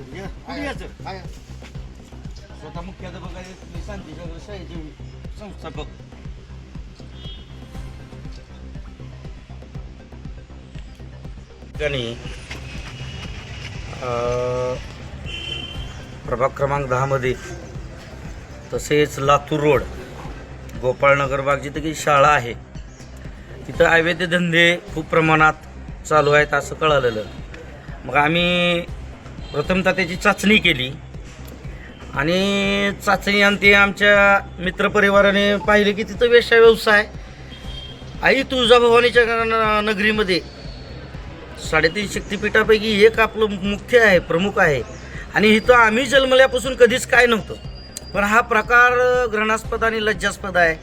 कुठे यायचं स्वतः मुख्याध्यापक आहे, मी शांतीनगर शाळेचे संस्थापक. ठिकाणी प्रभाग क्रमांक 10 मध्ये तसेच लातूर रोड गोपाळनगर भाग जिथे की शाळा आहे तिथं अवैध धंदे खूप प्रमाणात चालू आहेत असं कळालेलं. मग आम्ही प्रथमतः त्याची चाचणी केली आणि चाचणी आमच्या मित्रपरिवाराने पाहिले की तिथं वेश्या व्यवसाय आई तुळजाभवानीच्या नगरीमध्ये 3.5 शक्तिपीठापैकी एक आपलं मुख्य आहे, प्रमुख आहे. आणि इथं आम्ही जन्मल्यापासून कधीच काय नव्हतं, पण हा प्रकार घृणास्पद आणि लज्जास्पद आहे.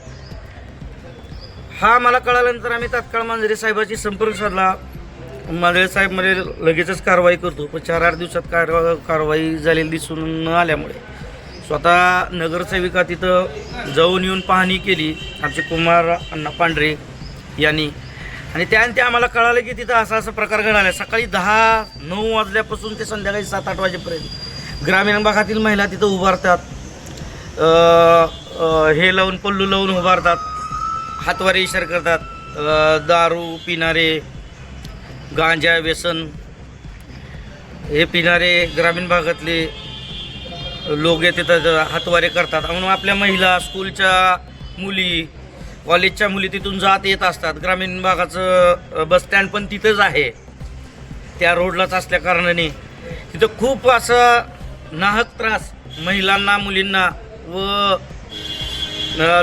हा मला कळाल्यानंतर आम्ही तात्काळ मांजरे साहेबांशी संपर्क साधला. मांजरे साहेब मध्ये लगेचच कारवाई करतो, पण 4-8 दिवसात कारवाई झालेली दिसून न आल्यामुळे स्वतः नगरसेविका तिथं जाऊन येऊन पाहणी केली आमचे कुमार अण्णा पांढरे यांनी. आणि त्यानंतर आम्हाला कळालं की तिथं असा प्रकार घडला. सकाळी 10-9 वाजल्यापासून ते संध्याकाळी 7-8 वाजेपर्यंत ग्रामीण भागातील महिला तिथं उभारतात, हे लावून पल्लू लावून उभारतात, हातवारे इशारा करतात. दारू पिणारे, गांजा व्यसन हे पिणारे ग्रामीण भागातले लोक तिथं हातवारे करतात. म्हणून आपल्या महिला, स्कूलच्या मुली, कॉलेजच्या मुली तिथून जात येत असतात. ग्रामीण भागाचं बसस्टँड पण तिथंच आहे, त्या रोडलाच असल्या कारणाने तिथं खूप असं नाहक त्रास महिलांना, मुलींना व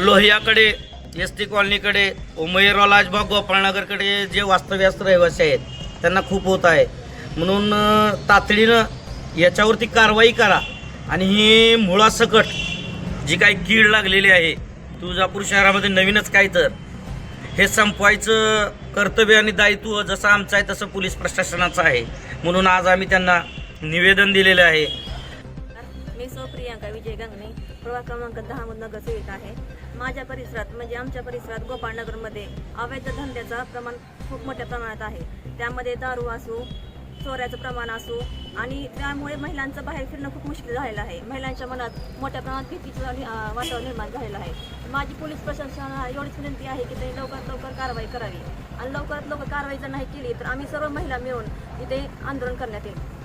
लोहियाकडे, एस.टी. कॉलनीकडे, उमेरवा लाजबाग, गोपाळनगरकडे जे वास्तव्यास्त रहिवासी आहेत त्यांना खूप होत आहे. म्हणून तातडीनं याच्यावरती कारवाई करा आणि ही मुळासकट जी काही कीड लागलेली आहे तुळजापूर शहरामध्ये नवीनच काय तर हे संपवायचं कर्तव्य आणि दायित्व जसं आमचं आहे तसं पोलीस प्रशासनाचं आहे. म्हणून आज आम्ही त्यांना निवेदन दिलेलं आहे. मी प्रियांका विजय गंगणे, प्रभाग क्रमांक 10 मध्ये नगरसेविका आहे. माझ्या परिसरात म्हणजे आमच्या परिसरात गोपाळनगरमध्ये अवैध धंद्याचं प्रमाण खूप मोठ्या प्रमाणात आहे. त्यामध्ये दारू असो, चोऱ्याचं प्रमाण असो आणि त्यामुळे महिलांचं बाहेर फिरणं खूप मुश्किल झालेलं आहे. महिलांच्या मनात मोठ्या प्रमाणात भीतीचं वातावरण निर्माण झालेलं आहे. माझी पोलीस प्रशासनाला एवढीच विनंती आहे की त्यांनी लवकरात लवकर कारवाई करावी आणि लवकरात लवकर कारवाई जर नाही केली तर आम्ही सर्व महिला मिळून इथे आंदोलन करण्यात येईल.